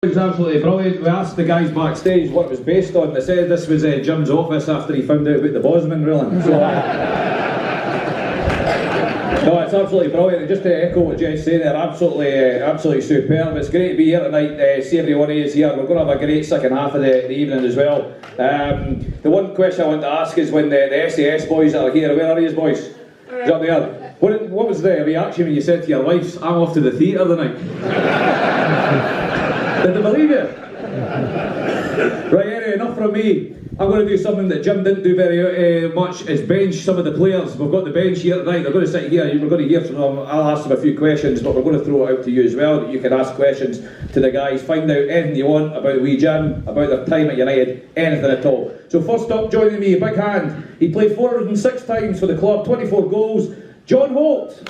It was absolutely brilliant. We asked the guys backstage what it was based on. They said this was Jim's office after he found out about the Bosman ruling. So, no, it's absolutely brilliant. And just to echo what Jess said, they're absolutely superb. It's great to be here tonight. See everyone who is here. We're going to have a great second half of the evening as well. The one question I want to ask is when the SAS boys that are here, where are you boys? Is that there? What was the reaction when you said to your wife, I'm off to the theatre tonight? Did they believe it? Right, anyway, enough from me. I'm going to do something that Jim didn't do very much, is bench some of the players. We've got the bench here tonight. They're going to sit here. We're going to hear from them. I'll ask them a few questions, but we're going to throw it out to you as well, that you can ask questions to the guys. Find out anything you want about wee Jim, about their time at United, anything at all. So first up, joining me, a big hand. He played 406 times for the club, 24 goals. John Holt.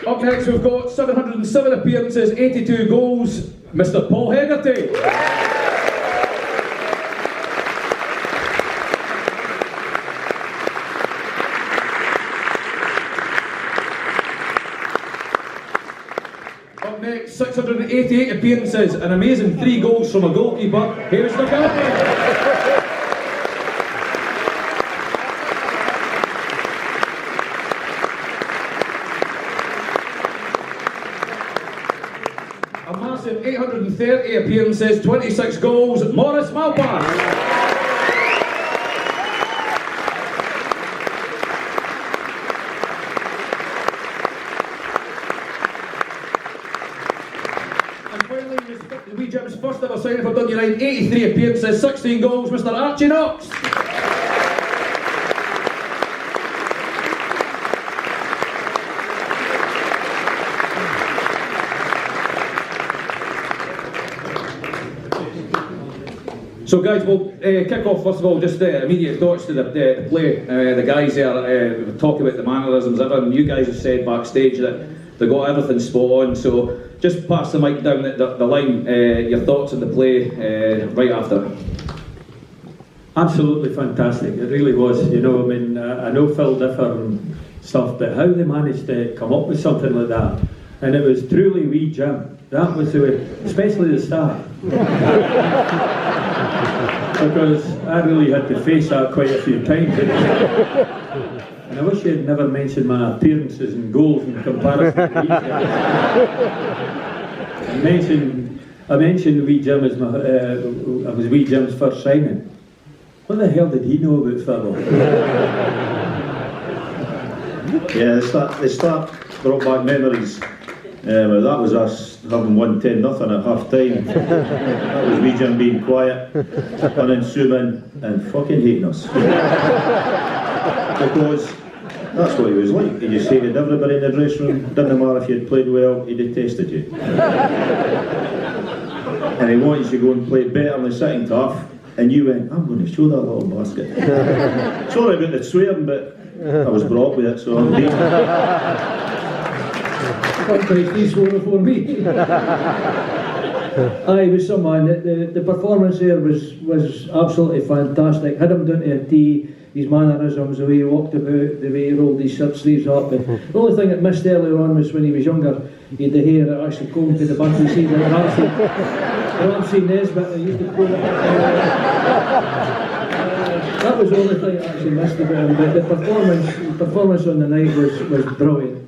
Up next we've got 707 appearances, 82 goals, Mr. Paul Hegarty. Up next, 688 appearances, an amazing 3 goals from a goalkeeper, Hamish McAlpine. A massive 830 appearances, 26 goals, Maurice Malpas. And finally, wee Jim's first ever signing for Dundee United, 83 appearances, 16 goals, Mr. Archie Knox. So guys, we'll kick off first of all, just immediate thoughts to the play. The guys there talk about the mannerisms, everything. You guys have said backstage that they got everything spot on, so just pass the mic down the line, your thoughts on the play right after. Absolutely fantastic, it really was. You know, I mean, I know Phil differ and stuff, but how they managed to come up with something like that, and it was truly wee Jim. That was the way, especially the start. Because I really had to face that quite a few times. And I wish you had never mentioned my appearances and goals in comparison to these. I mentioned wee Jim as I was wee Jim's first signing. What the hell did he know about football? Yeah, the start brought back memories. Well, that was us having won 10-0 at half time. That was wee Jim being quiet, unassuming, and fucking hating us. Because that's what he was like. He just hated everybody in the dressing room. Didn't matter if you had played well, he detested you. And he wanted you to go and play better in the second half, and you went, I'm going to show that little basket. Sorry about the swearing, but I was brought up with it, so I'm beaten. He's scoring for me. Aye, with someone. The performance there was absolutely fantastic. Had him down to a T, his mannerisms, the way he walked about, the way he rolled his shirt sleeves up. And the only thing that missed earlier on was when he was younger, he had the hair that actually combed to the back of his head like Ramsey Nesbitt. He used to pull it up. That was the only thing that actually missed about him. But the performance on the night was brilliant.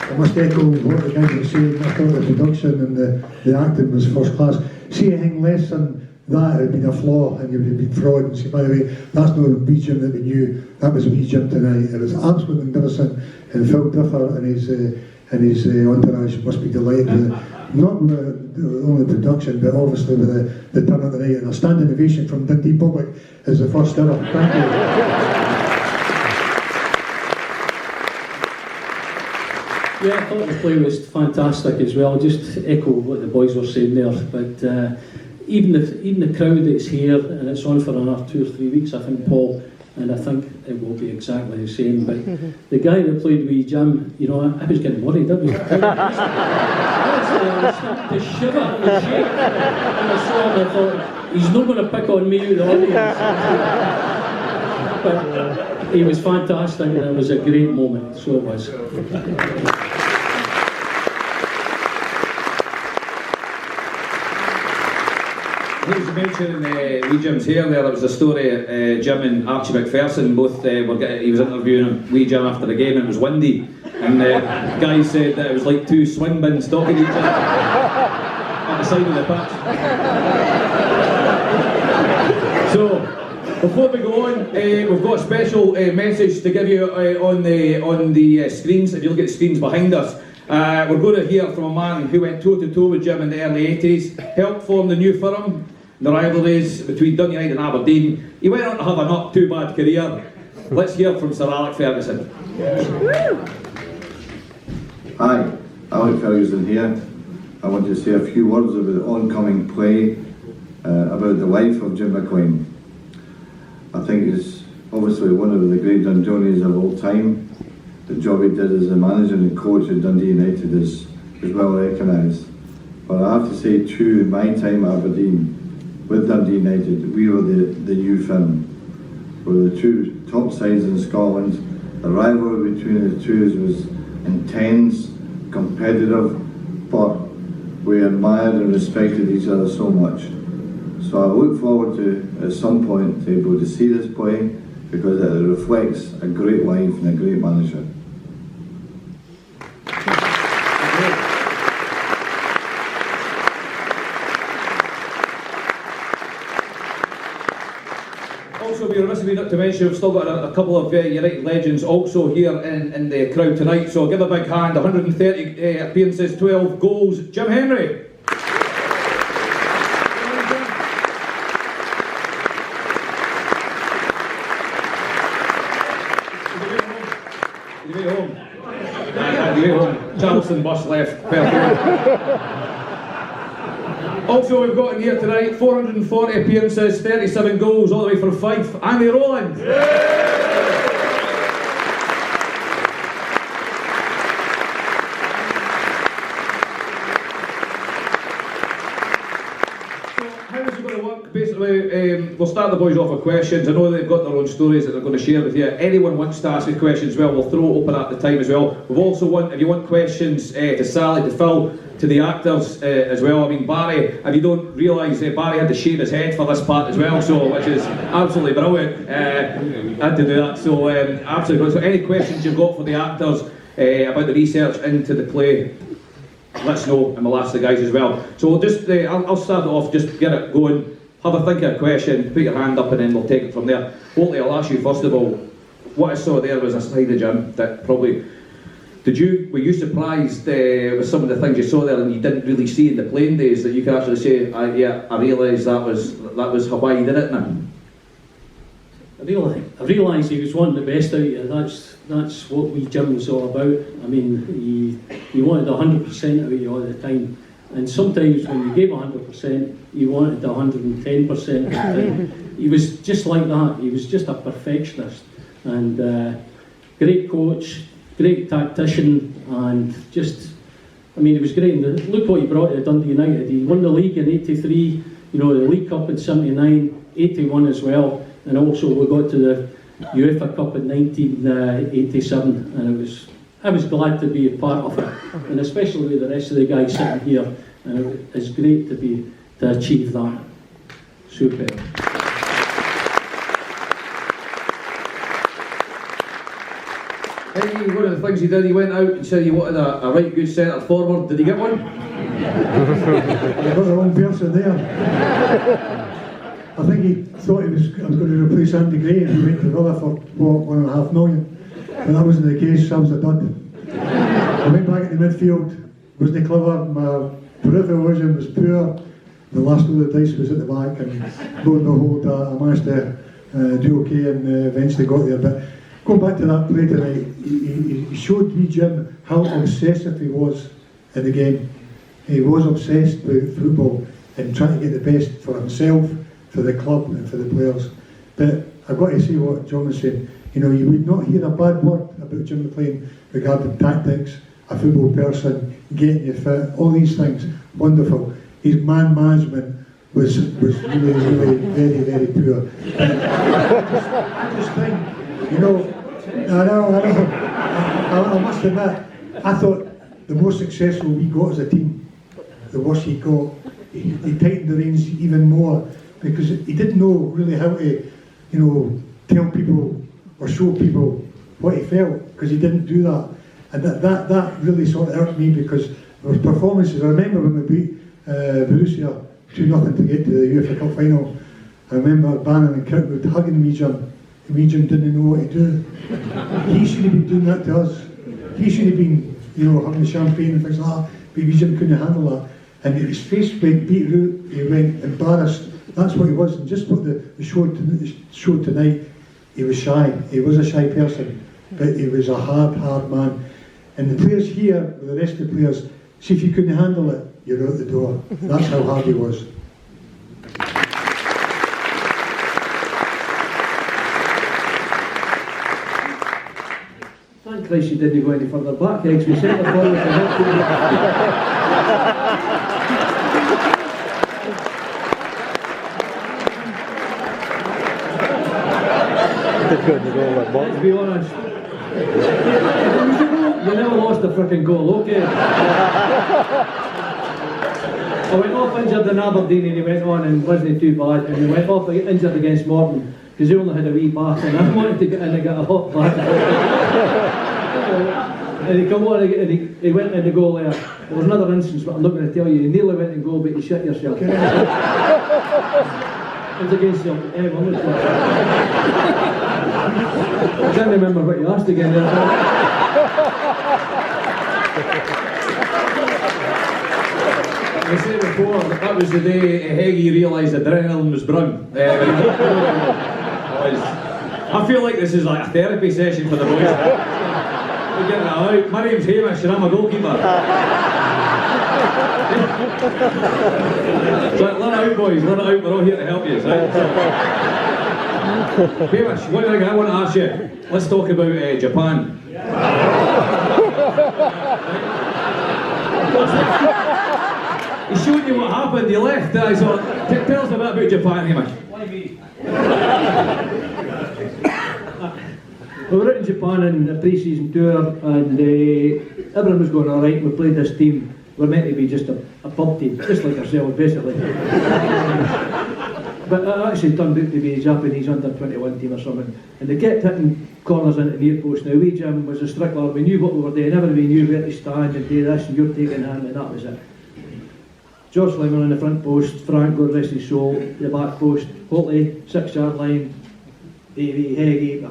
I must echo what the guys were saying. I thought the production and the acting was first class. See anything less than that, it had been a flaw and you would have been fraud and say, by the way, that's not the wee Jim that we knew, that was wee Jim tonight. It was absolutely magnificent, and Phil Differ and his entourage must be delighted. Not only the production, but obviously with the turn of the night, and a standing ovation from Dundee public is the first ever. Thank you. Yeah, I thought the play was fantastic as well. Just to echo what the boys were saying there. But even the crowd that's here, and it's on for another 2 or 3 weeks, I think, Paul, and I think it will be exactly the same. But the guy that played with Jim, you know, I was getting worried. I was starting to shiver and shake. And I saw him, I thought, he's not going to pick on me with the audience. But he was fantastic, and it was a great moment, so it was. He was mentioning wee Jim's hair there. There was a story, Jim and Archie McPherson both he was interviewing wee Jim after the game, and it was windy, and the guy said that it was like two swing bins talking to each other at the side of the pitch. So before we go on, we've got a special message to give you on the screens. If you look at the screens behind us, we're going to hear from a man who went toe-to-toe with Jim in the early 80s, helped form the new firm, the rivalries between Dundee United and Aberdeen. He went on to have a not too bad career. Let's hear from Sir Alex Ferguson. Hi, Alex Ferguson here. I want to say a few words about the oncoming play about the life of Jim McLean. I think he's obviously one of the great Dundonians of all time. The job he did as a manager and coach at Dundee United is well recognised. But I have to say too, in my time at Aberdeen with Dundee United, we were the new firm. We were the two top sides in Scotland. The rivalry between the two was intense, competitive, but we admired and respected each other so much. So I look forward to, at some point, to be able to see this play, because it reflects a great life and a great manager. Also, we're remiss not to mention we've still got a couple of United legends also here in the crowd tonight. So give a big hand. 130 appearances, 12 goals. Jim Henry. Charleston bus left. Also, we've got in here tonight 440 appearances, 37 goals, all the way from Fife. Andy Rowland. So, how is it going to work? Basically, we'll start the boys off with questions. I know they've got their own stories that they're going to share with you. Anyone wants to ask a question as well, we'll throw it open at the time as well. We've also if you want questions to Sally, to Phil, to the actors as well. I mean, Barry, if you don't realise, Barry had to shave his head for this part as well, so which is absolutely brilliant. Had to do that, so absolutely. So any questions you've got for the actors about the research into the play, let us know, and we'll ask the guys as well. So we'll just, I'll start it off, just get it going. Have a think of a question, put your hand up, and then we'll take it from there. Holt, I'll ask you first of all, what I saw there was a side of Jim that probably, were you surprised with some of the things you saw there and you didn't really see in the playing days, that you could actually say, I realised that was why he did it now? I realised he was wanting the best out of you. That's what wee Jim was all about. I mean, he wanted 100% out of you all the time. And sometimes when you gave 100%, you wanted 110% of the time. He was just like that. He was just a perfectionist. And great coach, great tactician, and just, I mean, he was great. And look what he brought to Dundee United. He won the league in '83, the League Cup in '79, '81 as well. And also we got to the UEFA Cup in 1987, and I was glad to be a part of it, and especially with the rest of the guys sitting here. And it's great to achieve that. Super. One of the things he did, he went out and said he wanted a right good centre forward. Did he get one? I got the wrong person there. I think he thought I was going to replace Andy Gray, and he went to Villa for £1.5 million. But that wasn't the case. I was a dud. I went back in the midfield. Wasn't clever. My peripheral vision was poor. The last roll of the dice was at the back, and lo and behold, I managed to do okay and eventually got there. But going back to that play tonight, he showed me, Jim, how obsessive he was in the game. He was obsessed with football and trying to get the best for himself, for the club and for the players. But I've got to say what John was saying. You know, you would not hear a bad word about Jim McLean regarding tactics, a football person, getting you fit, all these things. Wonderful. His man management was really, really very, very poor. I just think, you know, I must admit, I thought the more successful we got as a team, the worse he got. He tightened the reins even more because he didn't know really how to, you know, tell people or show people what he felt, because he didn't do that. And that really sort of hurt me, because there was performances. I remember when we beat Borussia 2-0 to get to the UEFA Cup final. I remember Bannon and Kirkwood hugging Jim. Jim didn't know what to do. He should have been doing that to us. He should have been, you know, having champagne and things like that. But Jim couldn't handle that. And his face went beetroot. He went embarrassed. That's what he was. And just what the show tonight, he was shy. He was a shy person, but he was a hard man. And the players here, the rest of the players, see, if you couldn't handle it, you're out the door. That's how hard he was. Thank Christ you didn't go any further back, Eggs. We sent the forward to help Let's be honest. You never lost a frickin' goal, okay? I went off injured in Aberdeen and he went on and wasn't too bad, and he went off injured against Morton because he only had a wee bath, and I wanted to get in and get a hot bath. And he come on and he went in the goal there. There was another instance, but I'm not going to tell you. You nearly went in goal, but you shit yourself. It was against Celtic. I can't remember what you asked again there. I said before that was the day Hegarty realised adrenaline was brung. I feel like this is like a therapy session for the boys. We're getting it out. My name's Hamish and I'm a goalkeeper. So let it out, boys, let it out. We're all here to help you. Right? Hamish, one thing I want to ask you. Let's talk about Japan. He showed you what happened, you left. So tell us a bit about Japan, Hamish. Why me? We were out in Japan in a pre-season tour, and everything was going alright. We played this team. We're meant to be just a pub team, just like ourselves, basically. But it actually turned out to be a Japanese under-21 team or something. And they kept hitting corners into the near post. Now, we, Jim, was a strickler. We knew what we were doing. Everybody knew where to stand and do this, and you're taking hand, and that was it. George Slinger on the front post, Frank, God rest his soul, the back post, Holt, 6-yard line, Davey, Hegarty,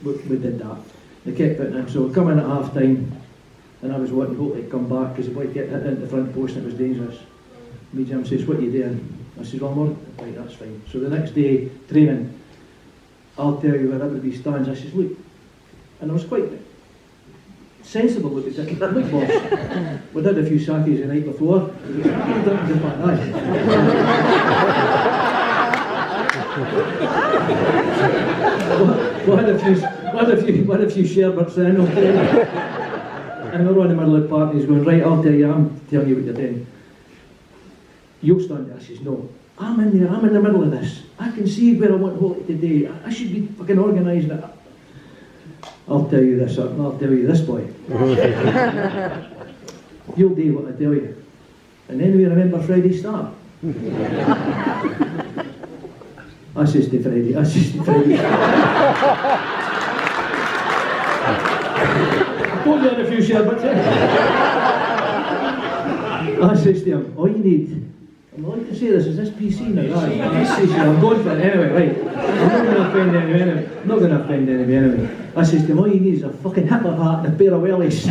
we did that. They kept putting in, so we come in at half time, and I was wanting Holt to come back because the boy kept hitting into the front post and it was dangerous. Me, Jim says, what are you doing? I said, well, I'm right, that's fine. So the next day, training, I'll tell you where everybody stands. I says, look, and I was quite sensible look at it. Look, boss, we did a few sakis the night before. We had a few sherbets then, okay? And we're on the middle of the party, he's going, right, I'll tell you, I'm telling you what you're doing. You'll stand there. I says, no, I'm in there, I'm in the middle of this. I can see where I want Holt today. I should be fucking organising it. I'll tell you this, and I'll tell you this, boy. You'll do what I tell you. And then we remember Friday's start. I says to Friday, I told you I had a few sherbets, I says to him, all you need, I'm not going to say this, is this PC now? I'm going for it anyway, right? I'm not going to offend anybody anyway. I says to him, all you need is a fucking Hitler hat and a pair of wellies.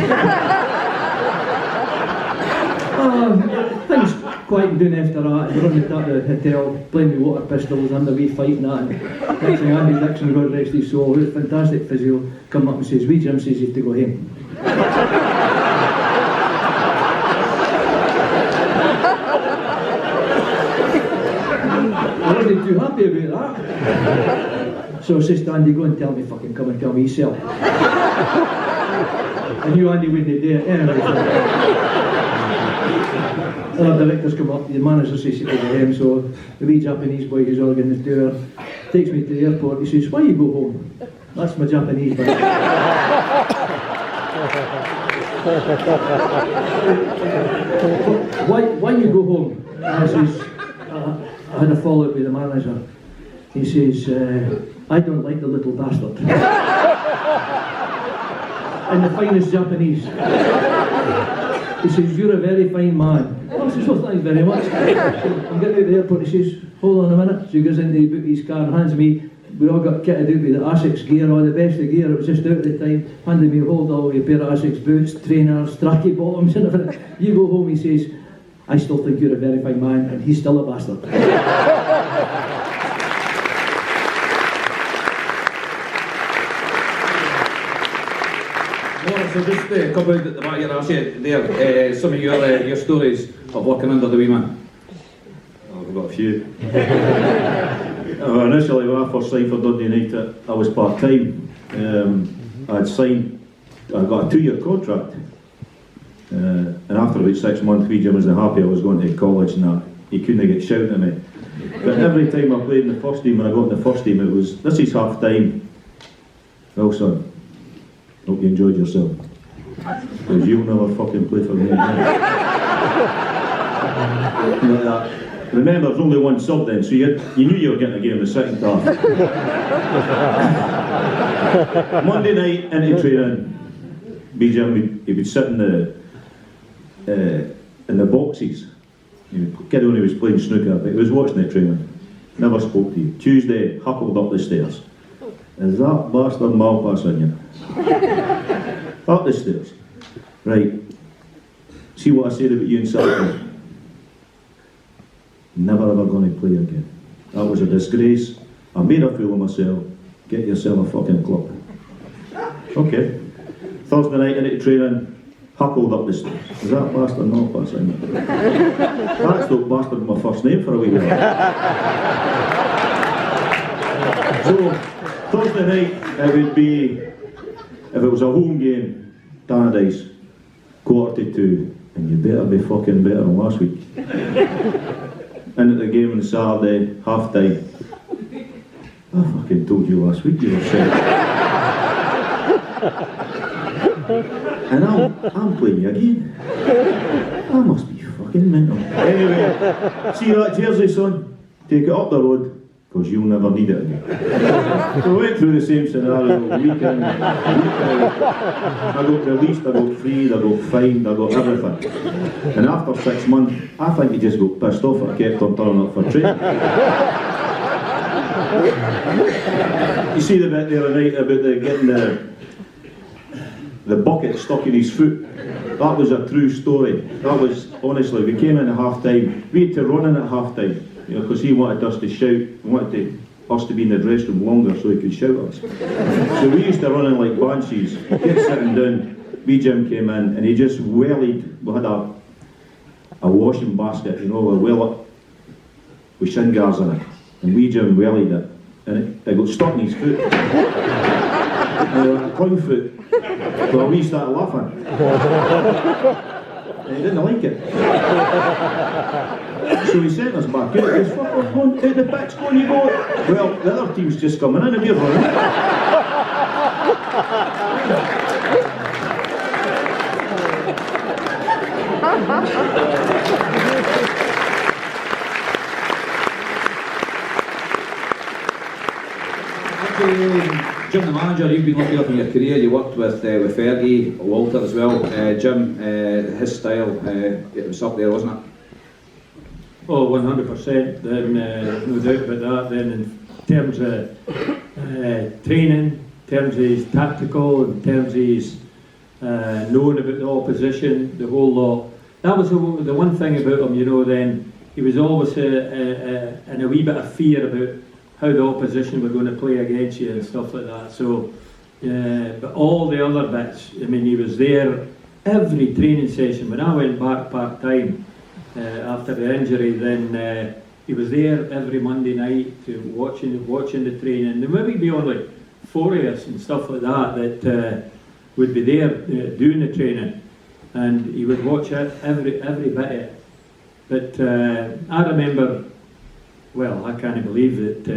Things quieting down after that, and we're on the hotel, playing with water pistols and the wee fighting that. And next thing, Andy Dixon, God rest his soul, who's a fantastic physio, come up and says, we Jim says you have to go home. I wasn't too happy about that. So I says to Andy, go and tell me fucking come and tell me yourself. I knew Andy wouldn't do it anyway. Other directors come up, the manager says to him, so the wee Japanese boy who's organising the tour takes me to the airport, he says, why you go home? That's my Japanese boy. why you go home? And I says, I had a fallout with the manager. He says, I don't like the little bastard. In the finest Japanese. He says, you're a very fine man. I says, well, thanks very much. So I'm getting out of the airport, he says, hold on a minute. So he goes into the boot of his car and hands me, we all got kitted out with the Asics gear, all the best of gear, it was just out at the time, handed me a hold all with a pair of Asics boots, trainers, tracky bottoms and everything. You go home, he says, I still think you're a very fine man, and he's still a bastard. So just come out at the back here, Archie, there, some of your stories of working under the wee man. Oh, I've got a few. Initially, when I first signed for Dundee United, I was part-time. I got a 2-year contract. And after about 6 months, wee Jim wasn't happy I was going to college and that. He couldn't get shouting at me. But every time I played in the first team, when I got in the first team, it was, this is half time. Well, son, hope you enjoyed yourself. Because you'll never fucking play for me again. Like that. Remember, there's only one sub then, so you knew you were getting a game in the second half. Monday night into training, BJ, he would sit in the boxes. He would get on, he was playing snooker, but he was watching the training. Never spoke to you. Tuesday, huckled up the stairs. Is that bastard Malpas in you? Up the stairs. Right. See what I said about you on Saturday? Never ever going to play again. That was a disgrace. I made a fool of myself. Get yourself a fucking club. Okay. Thursday night into training, huckled up the stairs. Is that bastard Malpas in you? That's the bastard my first name for a wee while. So, Thursday night, it would be, if it was a home game, Tannadice, 1:45, and you better be fucking better than last week. Into the game on Saturday, half time. I fucking told you last week you were shit. And I'm playing you again. I must be fucking mental. Anyway, see that jersey, son? Take it up the road. Because you'll never need it again. So I went through the same scenario week in, week out. I got released, I got freed, I got fined, I got everything. And after 6 months, I think he just got pissed off that I kept on turning up for training. You see the bit the other night about getting the bucket stuck in his foot? That was a true story. That was, honestly, we came in at half time, we had to run in at half time. You know, because he wanted us to shout, he wanted us to be in the dressing room longer so he could shout at us. So we used to run in like banshees, kept sitting down, wee Jim came in and he just wellied, we had a washing basket, you know, with shin guards in it, and wee Jim wellied it, and it got stuck in his foot. And clown foot. So we started laughing. And he didn't like it. So he sent us back out. He goes, fuck off, go on, take the pitch, go on, you go. Well, the other team's just coming in and we're running. Jim, the manager, you've been lucky up in your career. You worked with Fergie, Walter as well. Jim, his style, it was up there, wasn't it? Oh, 100%. Then no doubt about that. Then in terms of training, in terms of his tactical, in terms of his knowing about the opposition, the whole lot. That was the one thing about him, you know. Then he was always in a wee bit of fear about how the opposition were going to play against you and stuff like that. So, but all the other bits, I mean, he was there every training session. When I went back part-time after the injury, then he was there every Monday night to watching the training. There maybe be on like 4 of us and stuff like that would be there doing the training, and he would watch it every bit of it. But I remember, well, I can't believe that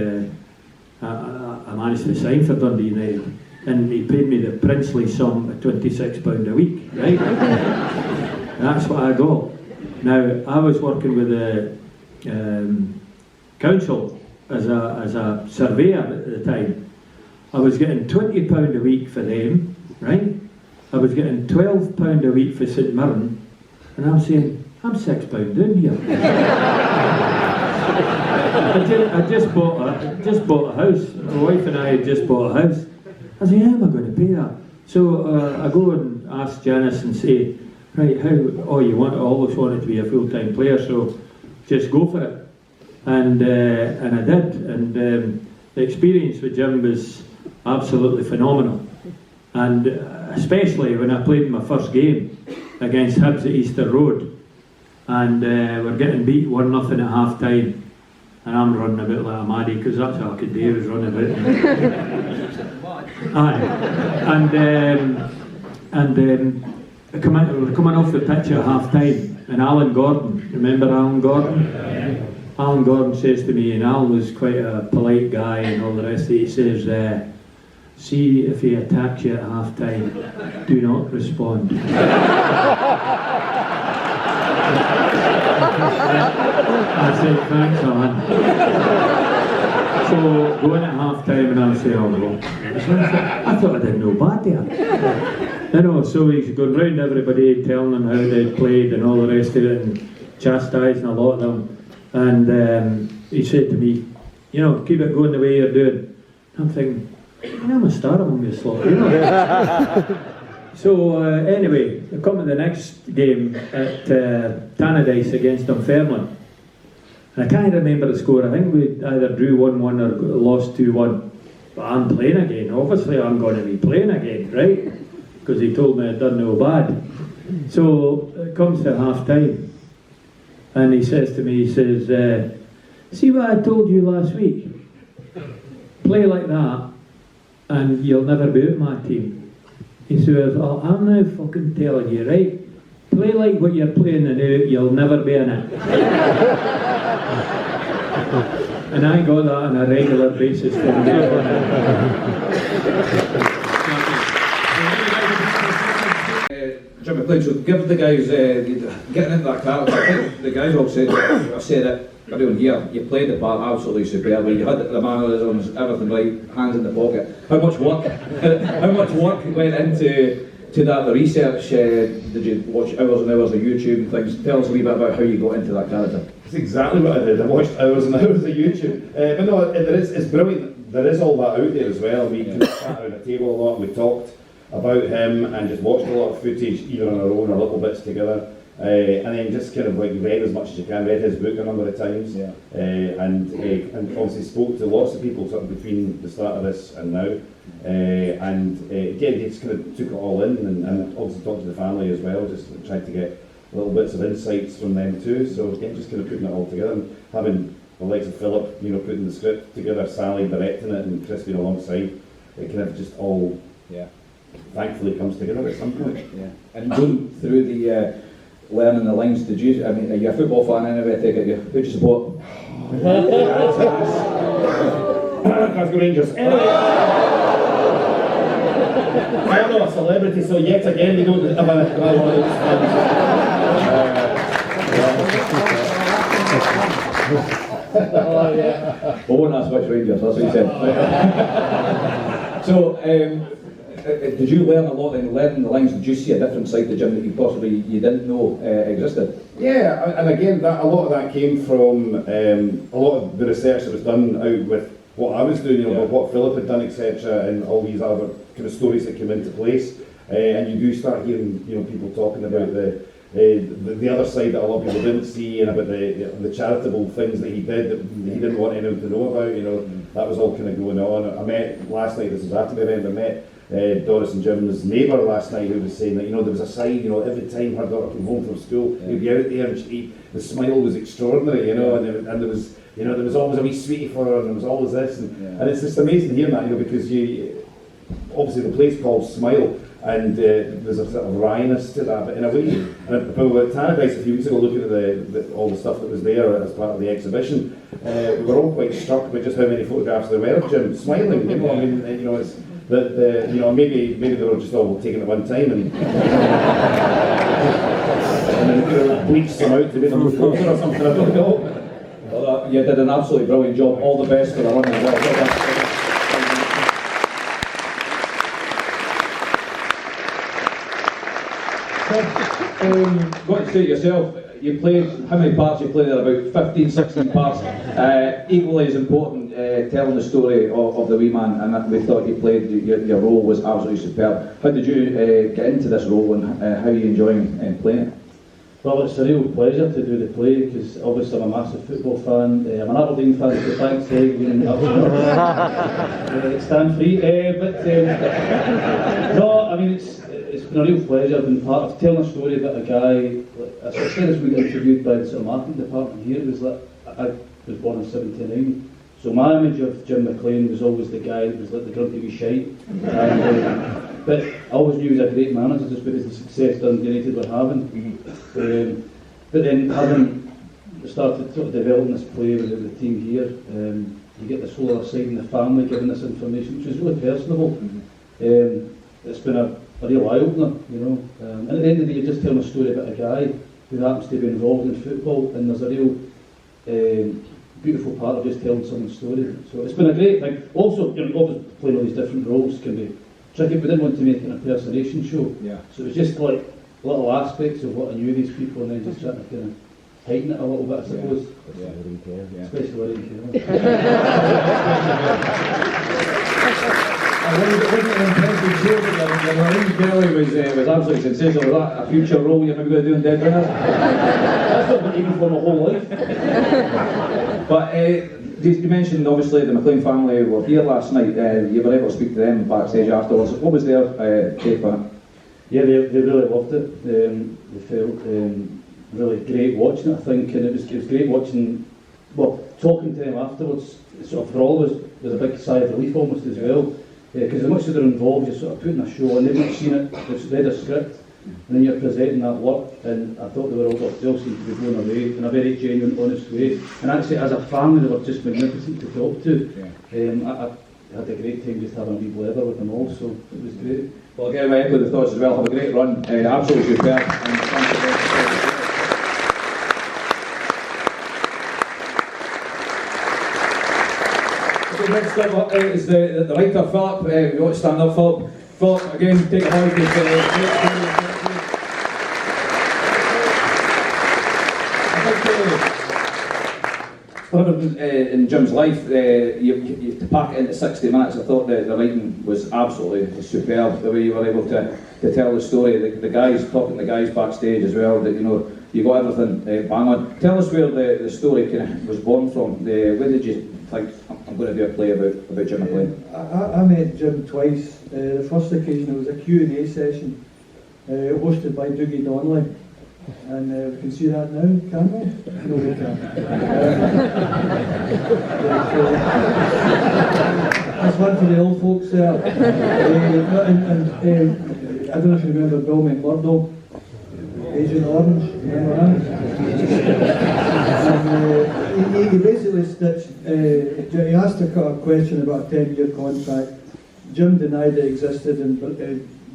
I managed to sign for Dundee United, and he paid me the princely sum of £26 a week, right? That's what I got. Now, I was working with the council as a surveyor at the time. I was getting £20 a week for them, right? I was getting £12 a week for St Mirren, and I'm saying, I'm £6 down here. I just bought a house. My wife and I had just bought a house. I said, how am I going to pay that? So I go and ask Janice and say, right, how? Oh, I always wanted to be a full-time player, so just go for it. And I did. And the experience with Jim was absolutely phenomenal. And especially when I played my first game against Hibs at Easter Road, and we're getting beat 1-0 at half time, and I'm running about like a maddie, because that's how I could do, was running about. Aye. We're coming off the pitch at half time, and Alan Gordon, remember Alan Gordon? Yeah. Alan Gordon says to me, and Alan was quite a polite guy and all the rest of it, he says, see if he attacks you at half time, do not respond. I said, thanks, Alan. So, going at half time, and I say, oh, well, I thought I did no bad there. You know, so he's going round everybody, telling them how they'd played and all the rest of it, and chastising a lot of them. And he said to me, you know, keep it going the way you're doing. I'm thinking, I'm a star among this lot, you know. So anyway, I come to the next game at Tannadice against Dunfermline. And I can't remember the score. I think we either drew 1-1 or lost 2-1. But I'm playing again. Obviously I'm going to be playing again, right? Because he told me I'd done no bad. So it comes to half time. And he says to me, he says, see what I told you last week? Play like that and you'll never be out my team. He says, oh, I'm now fucking telling you, right? Play like what you're playing now, you'll never be in it. And I got that on a regular basis from there. Jim McLean, so give the guys, getting into that car, I think the guys all said, I said it, everyone here, you played the part absolutely superbly, you had the mannerisms, everything right, hands in the pocket. How much work went into that, the research, did you watch hours and hours of YouTube and things? Tell us a wee bit about how you got into that character. That's exactly what I did, I watched hours and hours of YouTube. But no, it's brilliant, there is all that out there as well. We kind of sat around a table a lot, we talked about him and just watched a lot of footage, either on our own or little bits together. And then just kind of like read as much as you can, read his book a number of times, and obviously spoke to lots of people sort of between the start of this and now, and again just kind of took it all in, and obviously talked to the family as well, just tried to get little bits of insights from them too. So again, just kind of putting it all together, and having the likes of Philip, you know, putting the script together, Sally directing it, and Chris being alongside, it kind of just all thankfully comes together at some point. Yeah, and going through the learning the lines, did you, I mean, are you a football fan anyway, I take it, who do you support? Glasgow Rangers. Anyway, I'm not a celebrity, so yet again they don't have I won't ask which Rangers, that's what you said. So, did you learn a lot in learning the lines? Did you see a different side to Jim that you didn't know existed? Yeah, and again, a lot of that came from a lot of the research that was done out with what I was doing, you know, what Philip had done, etc., and all these other kind of stories that came into place. And you do start hearing, you know, people talking about the other side that a lot of people didn't see, and about the charitable things that he did that he didn't want anyone to know about. You know, that was all kind of going on. I met last night. This was after the event. I met Doris and Jim's neighbour last night, who was saying that, you know, there was a side, you know, every time her daughter came home from school, he'd be out there and the smile was extraordinary, you know, and there was you know, there was always a wee sweetie for her, and there was always this, and it's just amazing hearing that, you know, because obviously the place called Smile, and there's a sort of wryness to that, but in a way, and we were at Tannadice a few weeks ago looking at all the stuff that was there as part of the exhibition. We were all quite struck by just how many photographs there were of Jim smiling. You know, I mean, you know, it's that you know, maybe they were just all taken at one time and and then bleached them out to make them look closer or something. I don't know. Well, you did an absolutely brilliant job. All the best for the run as well. Got to say it yourself, you played, how many parts you played there? About 15, 16 parts. Equally as important, telling the story of the wee man, and we thought you played, your role was absolutely superb. How did you get into this role, and how are you enjoying playing it? Well, it's a real pleasure to do the play, because obviously I'm a massive football fan. I'm an Aberdeen fan, so thanks to Hegarty stand free. No, I mean, it's been a real pleasure. I've been part of telling a story about a guy, as I said, as we got interviewed by the sort of marketing department here. It was like, I was born in 79, so my image of Jim McLean was always the guy that was like the grunty wee shite. And, but I always knew he was a great manager just because of the success Dundee United were having. But then having started sort of developing this play with the team here, you get this whole other side in the family giving this information, which is really personable. It's been a real eye-opener, you know. And at the end of the day, you're just telling a story about a guy who happens to be involved in football, and there's a real beautiful part of just telling someone's story. So it's been a great thing. Also, you know, obviously playing all these different roles can be tricky. We didn't want to make it an impersonation show. Yeah. So it was just like little aspects of what I knew these people, and then just trying to kind of heighten it a little bit, I suppose. Yeah. Especially when I didn't Kelly was absolutely sensational. Was that a future role you're maybe going to do in Dead Ringers? That's not been even for my whole life. But you mentioned obviously the McLean family were here last night. You were able to speak to them backstage afterwards. What was their take on it? Yeah, they really loved it. They felt really great watching it, I think, and it was great watching, well, talking to them afterwards. Sort of for all was a big sigh of relief almost as well, because as much as they're involved, you're sort of putting a show on. They've not seen it, they've read a script, and then you're presenting that work, and I thought they all seemed to be blown away in a very genuine, honest way. And actually, as a family, they were just magnificent to talk to. I had a great time just having a wee blather with them all, so it was great. Well, again, I echo the thoughts as well. Have a great run, absolutely superb. So next up is the writer, Philip. You want to stand up, Philip? Philip, again, take a hug. In Jim's life, to pack it into 60 minutes, I thought the writing was absolutely superb. The way you were able to tell the story, the guys talking to the guys backstage as well. That, you know, you got everything bang on. Tell us where the story kind of was born from. Where did you think, I'm going to do a play about Jim McLean? I met Jim twice. The first occasion it was a Q&A session hosted by Dougie Donnelly. And we can see that now, can we? No, we can't. That's one for the old folks there. I don't know if you remember Bill McMurdo, Agent Orange, remember that? And, he basically stitched, he asked a question about a 10-year contract. Jim denied it existed, and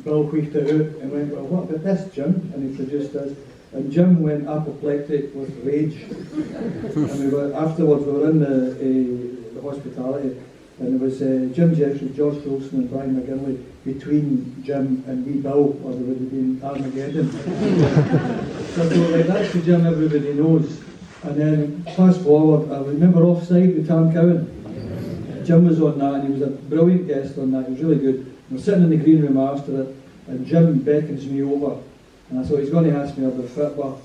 Bill wheaked it out and went, well, what about this, Jim? And he produced this. And Jim went apoplectic with rage. And afterwards we were in the hospitality, and there was Jim Jeffrey, George Wilson and Brian McGinley between Jim and wee Bill, or there would have been Armageddon. So I thought, like, that's the Jim everybody knows. And then fast forward, I remember Offside with Tam Cowan. Jim was on that, and he was a brilliant guest on that. He was really good. We're sitting in the green room after it, and Jim beckons me over. And I thought, he's going to ask me about football,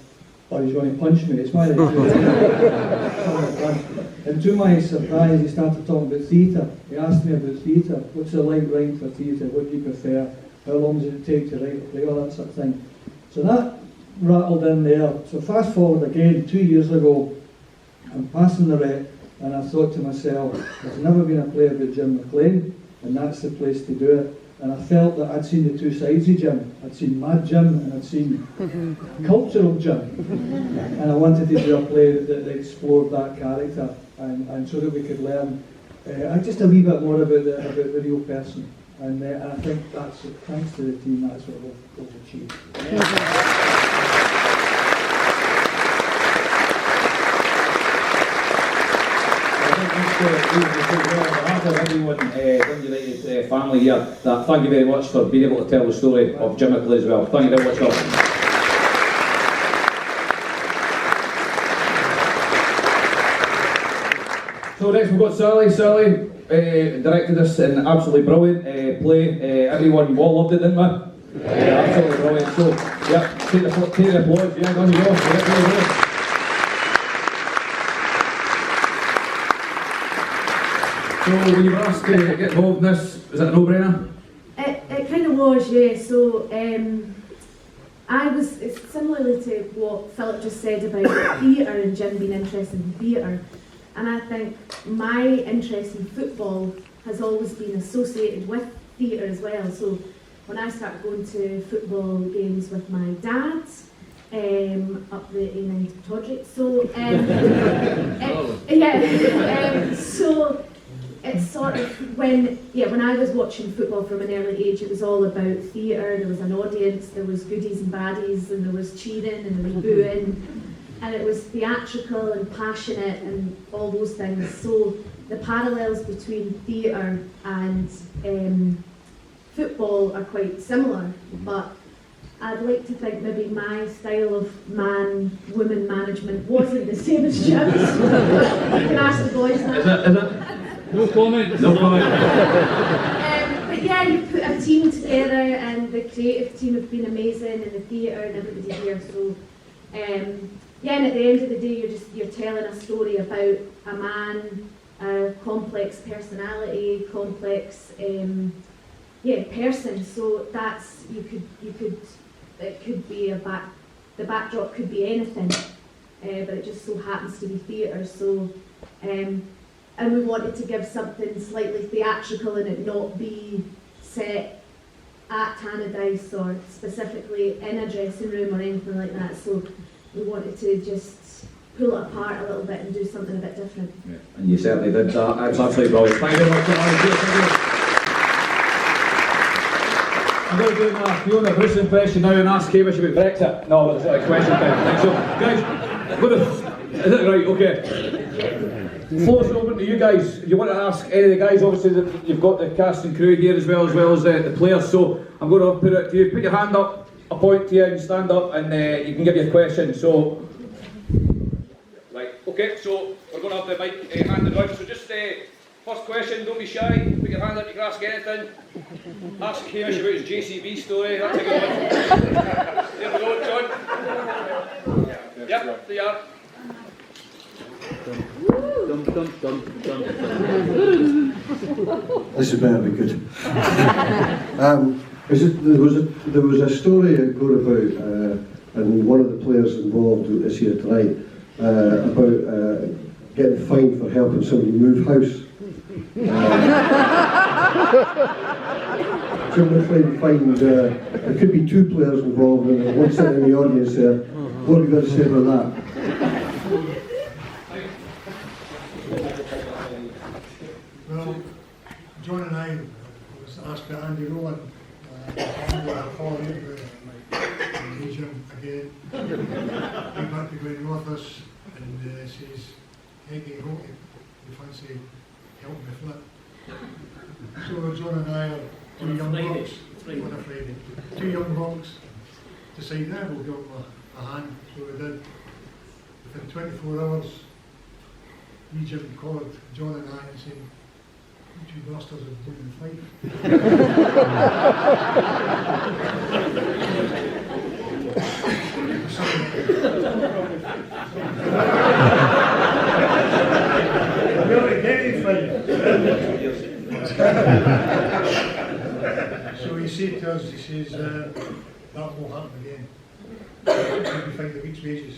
or he's going to punch me. It's my And to my surprise, he started talking about theatre. He asked me about theatre. What's it like writing for theatre? What do you prefer? How long does it take to write? All that sort of thing. So that rattled in there. So fast forward again, 2 years ago, I'm passing the rep, And I thought to myself, there's never been a player but Jim McLean, and that's the place to do it. And I felt that I'd seen the two sides of Jim. I'd seen Mad Jim and I'd seen cultural Jim. And I wanted to do a play that explored that character, and so that we could learn just a wee bit more about the real person. And I think that's, thanks to the team, that's what we've achieved. On behalf of everyone Dundee United family here, thank you very much for being able to tell the story of Jim McLean as well. Thank you very much, Phil. So next we've got Sally. Sally directed us an absolutely brilliant play. Everyone, you all loved it, didn't we? Absolutely brilliant. So, yeah, take the applause. Yeah, on you go. So when you were asked to get involved in this, is it a no-brainer? It kind of was, yeah. So I was, it's similarly to what Philip just said about theatre and Jim being interested in theatre. And I think my interest in football has always been associated with theatre as well. So when I started going to football games with my dad, up the A9 to Todrick, so so it's sort of when I was watching football from an early age, it was all about theatre. There was an audience, there was goodies and baddies, and there was cheering and there was booing, and it was theatrical and passionate and all those things. So the parallels between theatre and football are quite similar, but I'd like to think maybe my style of man-woman management wasn't the same as Jim's. You can ask the boys now. Is it? No comment. No comment. But yeah, you put a team together, and the creative team have been amazing, and the theatre and everybody here. So and at the end of the day, you're telling a story about a man, a complex personality, complex person. So that's it could be the backdrop could be anything, but it just so happens to be theatre. So and we wanted to give something slightly theatrical and it not be set at Tannadice or specifically in a dressing room or anything like that. So we wanted to just pull it apart a little bit and do something a bit different. Yeah. And you certainly did that. That's absolutely brilliant. Thank you very much. I'm going to do my Fiona Bruce impression now and ask Hamish about Brexit. No, it's not a question time. So, guys, is it right? Okay. Floor's open to you guys. If you want to ask any of the guys, obviously you've got the cast and crew here as well as the players. So I'm going to put it to you. Put your hand up, a point to you, and stand up, and you can give your question. So, right, okay. So we're going to have the mic handed out. So just first question. Don't be shy. Put your hand up. You can ask anything. Ask Hamish about his JCB story. That's a good one. There we go, John. Yep, there you are. This is better be good. There was a story going about, and one of the players involved is here tonight, about getting fined for helping somebody move house. Jim McLean fined, there could be two players involved and one sitting in the audience there. What have you got to say about that? Well, John and I was asked by Andy Rowland, Paul Reid, Jim again, came back to go in with us and says, "Hey, Holt, you fancy helping me flip?" So John and I are two young blokes on a Friday. Two young blokes decided, we'll give them a hand. So we did. Within 24 hours, we Jim called John and I and said, "You two bastards are doing the fight." So he said to us, he says, that won't happen again. You'll be fined a week's wages.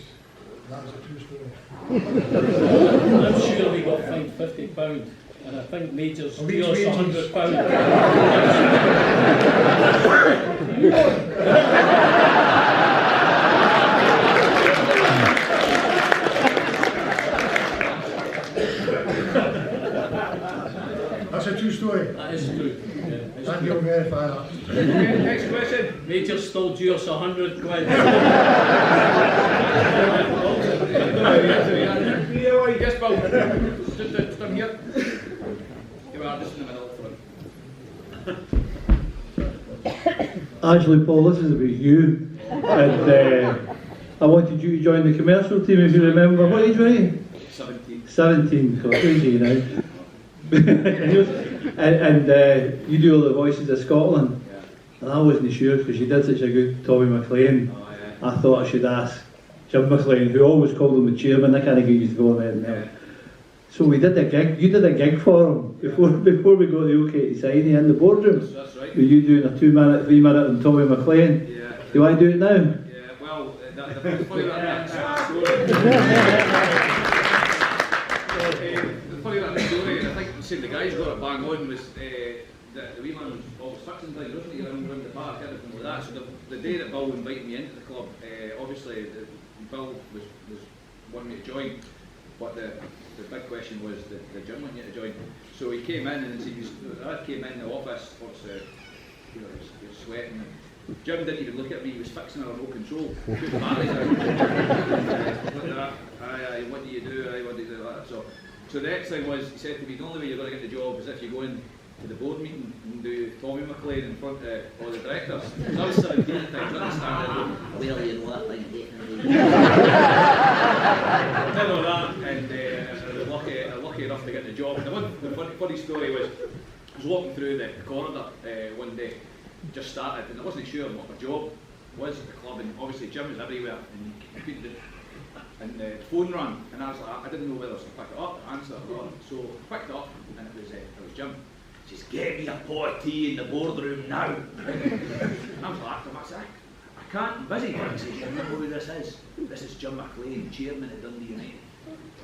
That was a true story. I'm sure we got fined £50, and I think Majors Of due each us wages. £100. That's a true story. That is true. Yeah, it's And true. you'll verify that. Okay, next question. Majors still due us £100. Yeah, why, yes, Paul. Just down here. You are just in the middle front. Actually, Paul, this is about you. And I wanted you to join the commercial team, if you remember. What age were you? 17. 17, God, what age are you now? and you do all the voices of Scotland. Yeah. And I wasn't sure, because you did such a good Tommy McLean. Oh, yeah. I thought I should ask Jim McLean, who always called him the chairman. I can't get used to going there now. Yeah. So we did a gig. You did a gig for him before we got the OK to sign you in the boardroom. That's right. Were you doing a 2-minute, 3-minute on Tommy McLean? Yeah. Do I do it now? Yeah, well, the funny that story. The funny that story, and I think the guys got it bang on, was the wee man was always fixing things, wasn't he? Around the park, everything like that. So the day that Bill invited me into the club, obviously Bill was wanting me to join, but the big question was the Jim wanted you to join. So he came in and the lad came in the office, obviously, he was sweating. Jim didn't even look at me, he was fixing a remote control. Putting batteries out. What do you do? What do you do? So the next thing was, he said to me, the only way you're going to get the job is if you go in to the board meeting and do Tommy McLean in front of all the directors. So I was 17 at the time, I understand. Well, you know that thing, definitely. I did all that, and I was lucky enough to get the job. And the funny story was, I was walking through the corridor one day, just started, and I wasn't sure what my job was at the club, and obviously Jim was everywhere, and you couldn't do it. And the phone rang, and I was like, I didn't know whether I was to pick it up, answer or not. So I picked it up, and it was Jim. He says, "Get me a pot of tea in the boardroom now." And I was like, I can't, I'm busy. He says, "You know who this is? This is Jim McLean, chairman at Dundee United."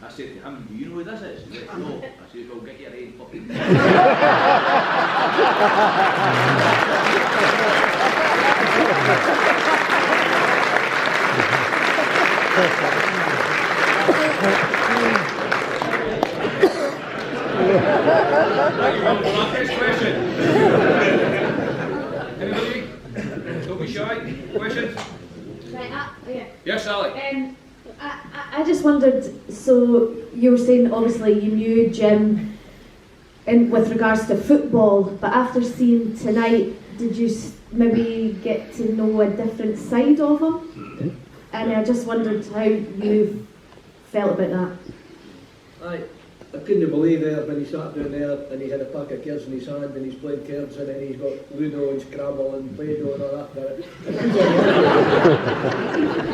I said to him, "Do you know who this is?" He said, "No." I said, "Well, get your head fucking." Next question. Anybody? Don't be shy. Questions? Right, yeah. Yes, Sally. I just wondered, so you were saying obviously you knew Jim with regards to football, but after seeing tonight, did you maybe get to know a different side of him? And I just wondered how you felt about that. I couldn't believe it when he sat down there and he had a pack of cards in his hand and he's playing cards and then he's got Ludo and Scrabble and Play-Doh and all that.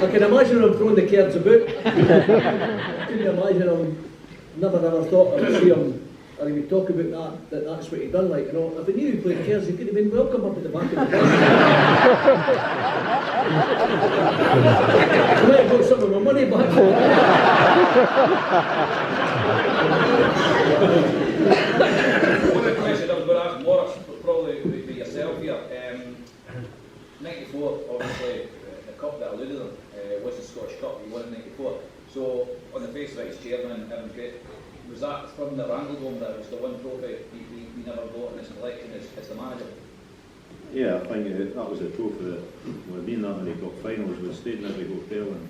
I can imagine him throwing the cards about. I couldn't imagine him, never ever thought I would see him, or he would talk about that's what he'd done, like, you know. If he knew he played cards, he could have been welcome up at the back of the bus. I might have got some of my money back. One of the questions I was going to ask Maurice, probably with yourself here. 94, obviously, the cup that eluded them was the Scottish Cup. We won in 94. So, on the face of it, as chairman, everything's great. Was that from the Randledome that was the one trophy we never got in this election as the manager? Yeah, I think that was a trophy that, well, being that many cup finals, we stayed in every hotel and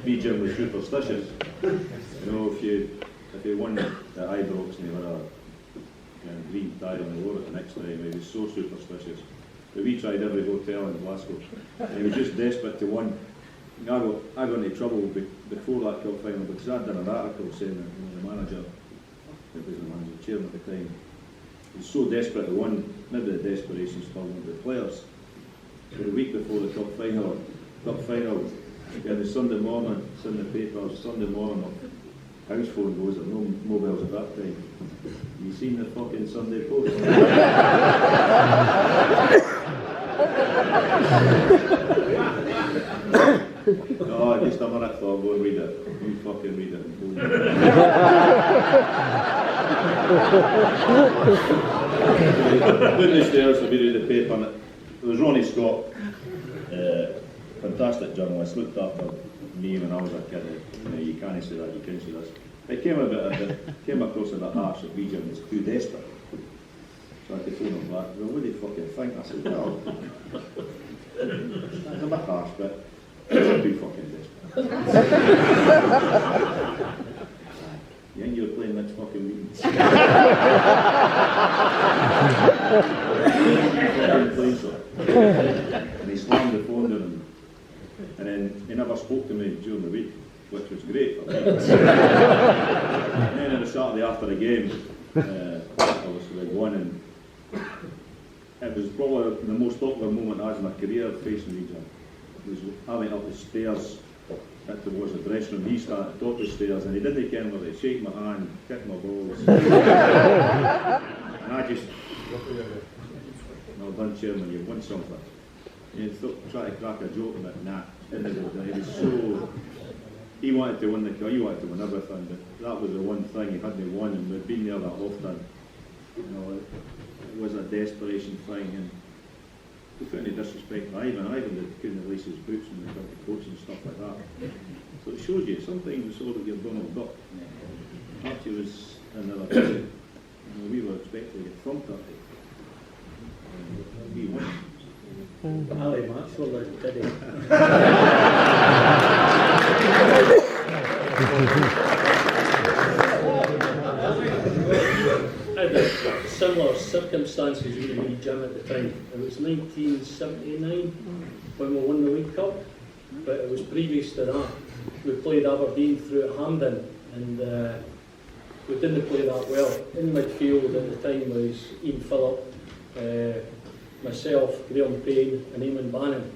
me, Jim, was superstitious. You know, if you won at Ibrox and you had a green tie on the road at the next time, he was so superstitious. But we tried every hotel in Glasgow and he was just desperate to win. I got into trouble before that cup final because I'd done an article saying that the manager, it was the manager, the chairman at the time, was so desperate to win, maybe the desperation still with the players. So the week before the cup final, we had the Sunday morning, it's in the papers, Sunday morning, house phone goes, there were no mobiles at that time. You seen the fucking Sunday Post? a minute, thought, go and read it. You fucking read it. Down the stairs, I read the paper, and it was Ronnie Scott, fantastic journalist, looked after me when I was a kid. You can't say that, you can't say this. It came across a bit harsh that Jim was too desperate. So I had to phone him back. Well, what do you fucking think? I said, well, it's a bit harsh, but I'm too fucking desperate. You think you're playing next fucking week? And he slammed the phone down, and then he never spoke to me during the week, which was great for me. And then on the Saturday after the game, obviously we won, and it was probably the most awkward moment as in my career facing Regent. I went up the stairs towards the dressing room. He started at the top of the stairs, and he didn't care whether he shake my hand, kick my balls. And I just, well done, Chairman, you've won something. And he tried to crack a joke about nah, in the road. And he was so, he wanted to win the car, he wanted to win everything, but that was the one thing he hadn't won, and we'd been there that often. You know, it was a desperation thing, and without any disrespect to Ivan couldn't release his boots when they got to coach and stuff like that. So it shows you, sometimes it's all that you're Donald Duck. Archie was in the other team. We were expecting to get thumped at it. We won. Ali Maxwell, did he? Similar circumstances with me, Jim, at the time. It was 1979 when we won the League Cup, but it was previous to that. We played Aberdeen through at Hampden, and we didn't play that well. In midfield at the time was Ian Phillip, myself, Graham Payne and Eamon Bannon.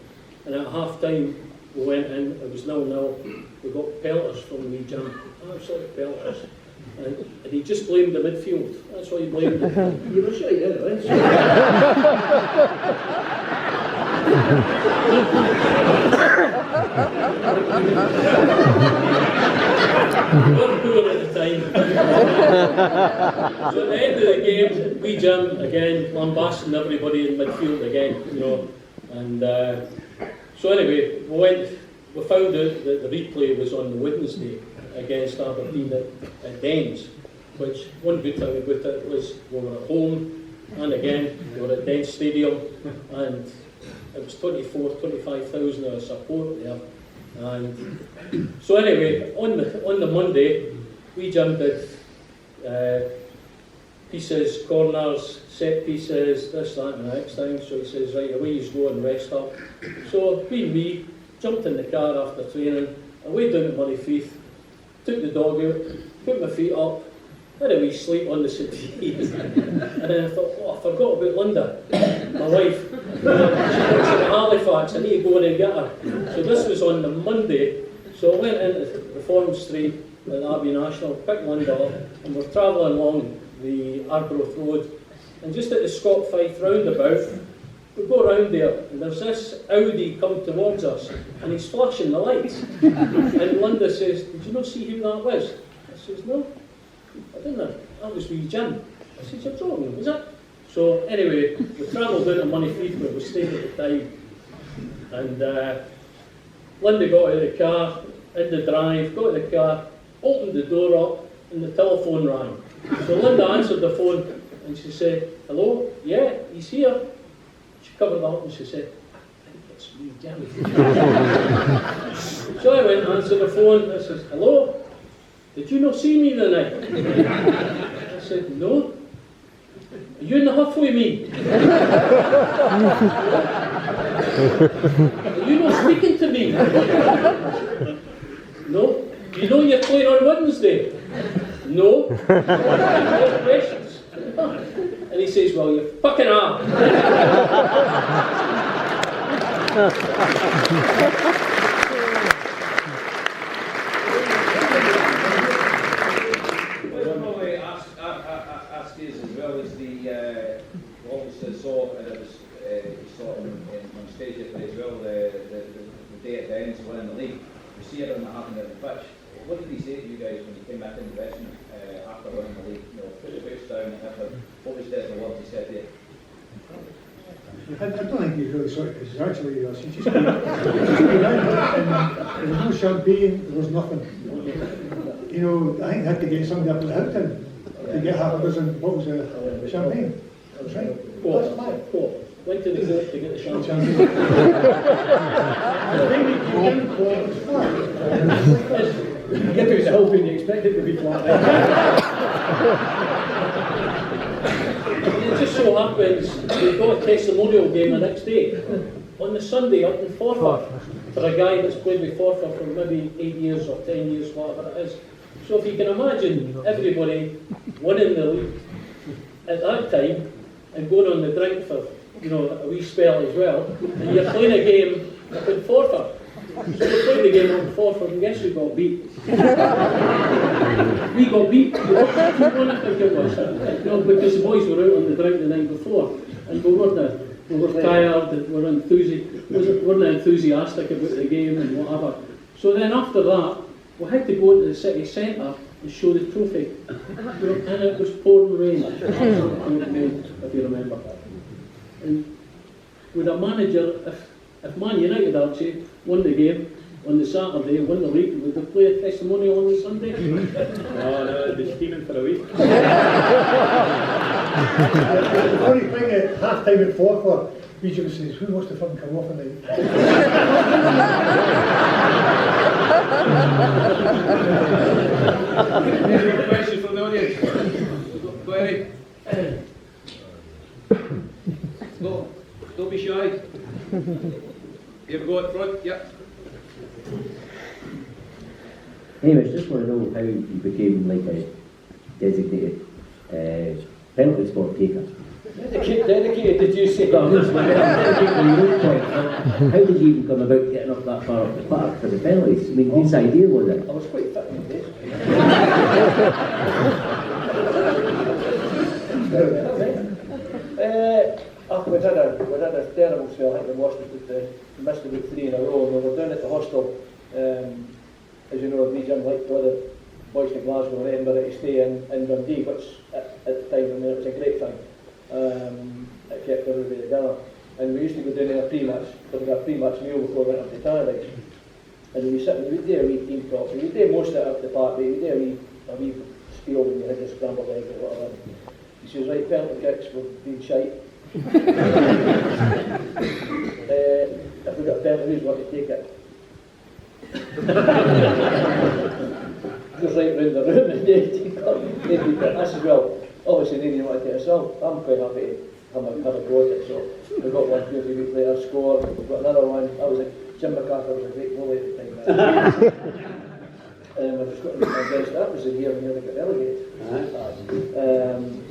And at half time we went in, it was 0-0, we got pelters from the wee Jim, absolute pelters. And he just blamed the midfield. That's why he blamed it. You were sure he did, right? We were poor at the time. So at the end of the game, we Jim again, lambasting everybody in midfield again, you know. And so anyway, we found out that the replay was on the Wednesday against Aberdeen at Dens, which one good thing about it was we were at home, and again we were at Dens Stadium, and it was 25,000 of support there. And so anyway, on the Monday, we Jim did pieces, corners, set pieces, this, that and the next thing. So he says, right, away you go and rest up. So me jumped in the car after training, away down to Moneyfeith, took the dog out, put my feet up, had a wee sleep on the settee, and then I thought, oh, I forgot about Linda, my wife. She works in Halifax, I need to go in and get her. So this was on the Monday, so I went into Reform Street at Abbey National, picked Linda up, and we're travelling along the Arbroath Road, and just at the Scott Fife roundabout, we go round there, and there's this Audi come towards us, and he's flashing the lights. And Linda says, did you not see who that was? I says, no, I didn't. That was wee Jim. I says, you're joking, was it? So anyway, we travelled down to Moneyfeith where we stayed at the time. And Linda got out of the car, in the drive, got out of the car, opened the door up, and the telephone rang. So Linda answered the phone, and she said, hello, yeah, he's here. She covered that up and she said, I think it's wee Jim. So I went and answered the phone. I said, hello, did you not see me the night? I said, no. Are you in the huff with me? Are you not speaking to me? No. Do you know you're playing on Wednesday? No. Questions. And he says, well, you fucking are. Obviously saw, and it was saw on stage yesterday as well, the day at the end, winning the league. you see everything that happened at the pitch. What did he say to you guys when you came back in the dressing room after winning the league? You know, put your boots down and what was the words he said to you? I don't think he's really sorry, because actually, he just came out and there was no champagne, there was nothing. You know, I think they had to get somebody up at the Hilton to get half a dozen bottles of champagne. That's right. That's fine. Went to the court to get the champagne. You get to his help and you expect it to be flat. It just so happens we've got a testimonial game the next day. On the Sunday up in Forfar for a guy that's played with Forfar for maybe 8 years or 10 years, whatever it is. So if you can imagine everybody winning the league at that time and going on the drink for, you know, a wee spell as well, and you're playing a game up in Forfar. So we played the game up in Forfar and guess who got beat? We got beat. 2-1 I think it was. You know, because the boys were out on the drink the night before and we were tired and weren't enthusiastic about the game and whatever. So then after that, we had to go into the city centre and show the trophy. And it was pouring rain. If you remember. And with a manager, if Man United, Archie, won the game on the Saturday, won the league, would they play a testimonial on the Sunday? No, they'd be steaming for a week. The funny thing at half time at Forfar, Regent says, who wants to fucking come off tonight? Any other questions from the audience? Go ahead. Don't be shy. You ever go up front? Yep. Anyways, just want to know how you became like a designated penalty spot taker. Dedicated, did you say? Well, how did you even come about getting up that far up the park for the penalties? I mean, whose idea was it? I was quite fit in the days. We had a terrible spell. I think we lost it, missed about 3 in a row, and we were down at the hostel. As you know, Jim liked all the boys from Glasgow and Edinburgh to stay in Dundee, which at the time, I mean, it was a great thing. It kept everybody together. And we used to go down to a pre-match, for our pre-match meal before we went up to Tannadice. And we'd sit and we'd do a wee team talk. We'd do most of it up the park, but we'd do a wee spiel when you had the scrambled egg or whatever. He says, right, penalty kicks, we've been shite. If we've got a penalty, who's want to take it? Goes right round the room and I said, well, obviously they didn't want to take us out. I'm quite happy to have a go at it. So we got 1, 2, 3 weeks later, score. We've got another one. Jim McAlpine was a great goalie at the time. I just got against that was the year when they got relegated.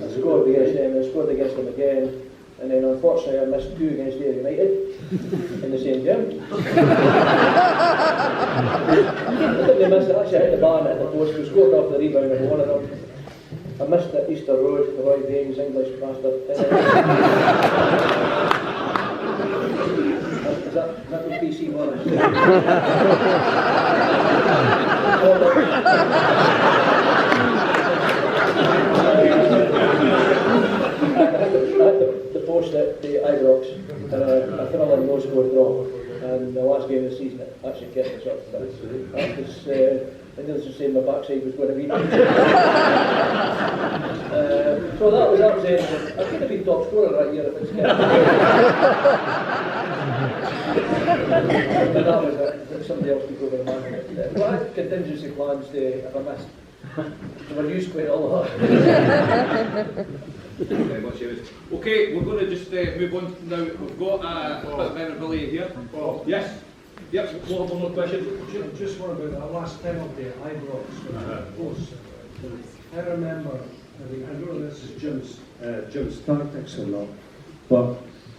I scored against them and scored against them again. And then unfortunately I missed 2 against Ayr United in the same game. I think they missed it. Actually I hit the bar and hit the post. We scored off the rebound of one of them. I missed it Easter Road, the Roy Dames, English bastard. Is that was BC Wallace? The post at the Ibrox, and I fell on no score draw. And the last game of the season, it actually kept us up. That was, needless to say, my backside was going to be. So that was it. I could have been top scorer that year if it's kept. But that was it. Somebody else took over the man. Well, I had contingency plans if I missed. So I used quite a lot. Very much, okay, we're going to just move on now. We've got a bit of memorabilia here. Oh. Yes? Yep, one more question. Just one about that last penalty at Ibrox. I remember, I know this is Jim's tactics or not, but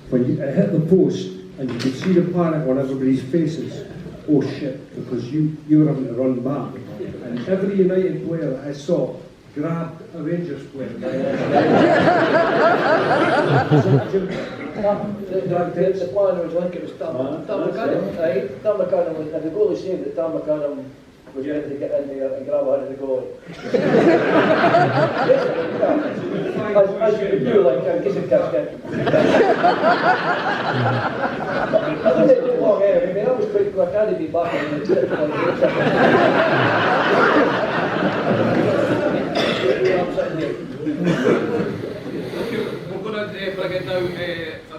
when it hit the post and you could see the panic on everybody's faces, oh shit, because you were having to run back. And every United player that I saw grabbed a Rangers player. The plan was like it was Dan McCallum, right? Dan McCallum, and the goalie saved that Dan McCallum was ready to get in there and grab a hold of the goalie. As you would do, like a decent casket. I didn't take too long anyway. I mean, that was quite quick. I had to be back in the tip. We're going to bring it now.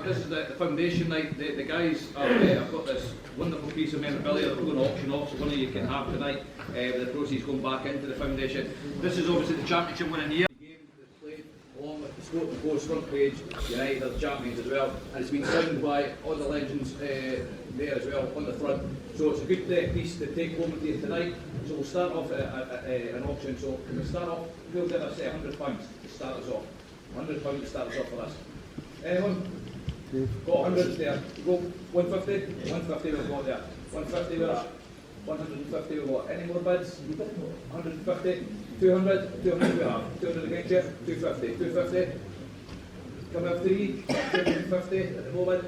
This is the foundation night. The guys have got this wonderful piece of memorabilia that we're going to auction off, so one of you can have tonight. The proceeds going back into the foundation. This is obviously the championship winning year. The game that's played along with the Scott and Post front page. United are the champions as well, and it's been signed by all the legends there as well on the front. So it's a good piece to take home with you tonight. So we'll start off an auction. So can we start off? We'll give us £100 to start us off. £100 to start us off for us. Anyone? Got 100 there. Go 150. 150 we've got there. 150 with us. 150 we've got. Any more bids? 150. 200. 200 we have. 200 against you. 250. 250. Can we have 3? 250 at the moment.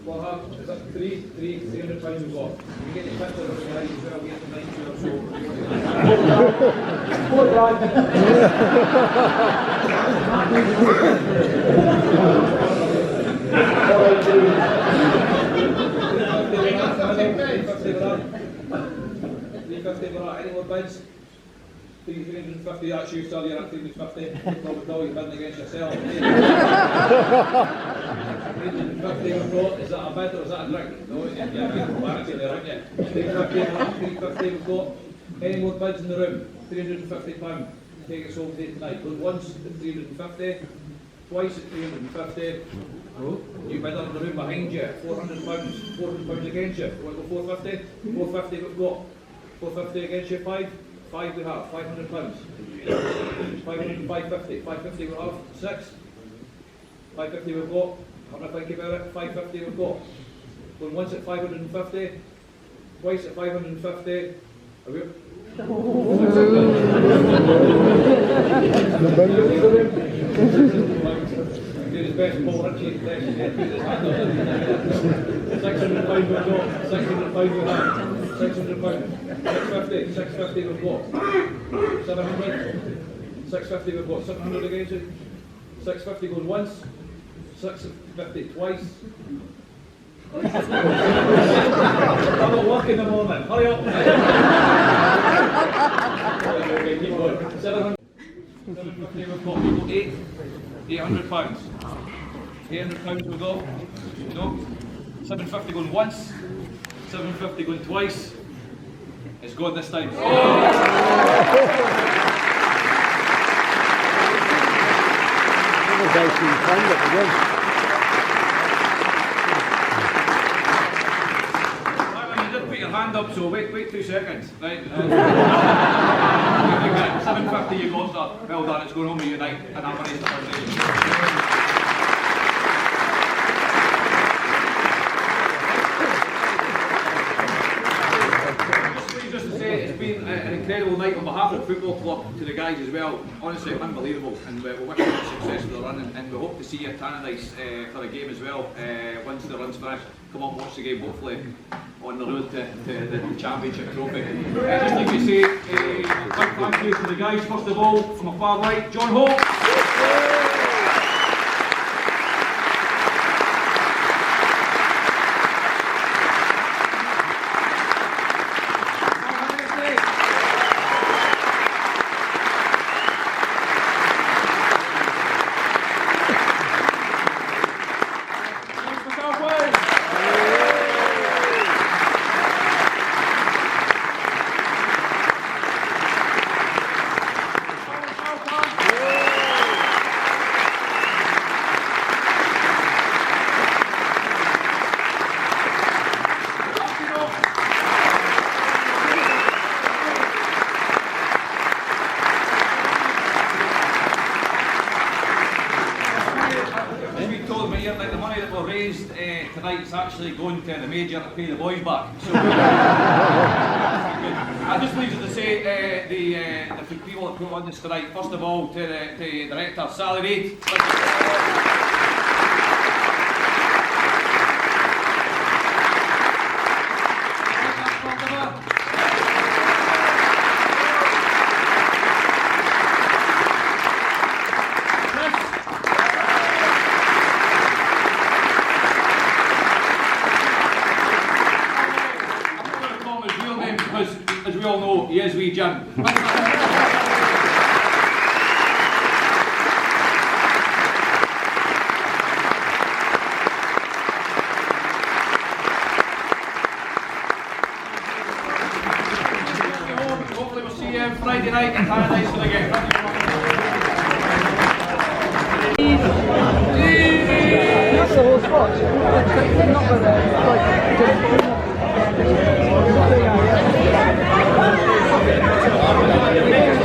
We'll have, is that 300 we've got. We get the picture of the guys as well, we get the 90 or so. Any more bids? 350, that's you, sir, you're at 350. No, you're bidding against yourself. 350 we've got, is that a bid or is that a drink? No, yeah, you're back there, aren't you? 350 we've got. Any more bids in the room? £350. Take us home tonight. Going once at 350, twice at 350. You bidder in the room behind you, £400. £400 against you. Want to go 450? 450 we've got. 450 against you, 5 we have, £500. 500, 550. 550 we have, 6. 550 we've got. Having a think about it, 550 we've got. Going once at 550, twice at 550. Are we? Do his best, Paul Reid. £600 we've got. £600 we have. £600. 650 we've got. 700. 650 we've got. 700 against it. 650 going once. 650 twice. I'm at work in the morning. Hurry up. Okay, keep going. 700. 750 we've got. We've got 8. £800. £800 we've got. No. 750 going once. 750 going twice. It's gone this time. You did put your hand up, so wait 2 seconds. Right. 750 you got, sir. Well done, it's going home with you tonight, and that money's the foundation. It's been an incredible night on behalf of the football club to the guys as well. Honestly, unbelievable, and we wish you success with the run, and we hope to see you at Tannadice for a game as well. Once the run's finished, come on, watch the game, hopefully on the road to the championship trophy. Just like to say a big thank you to the guys. First of all, from a far right, John Holt. Tonight's actually going to the major to pay the boys back. So I just wanted to say the people that put on this tonight. First of all, to the director, Sir Alex Ferguson. Hopefully we'll see you Friday night in Paradise for the game. Thank you very much.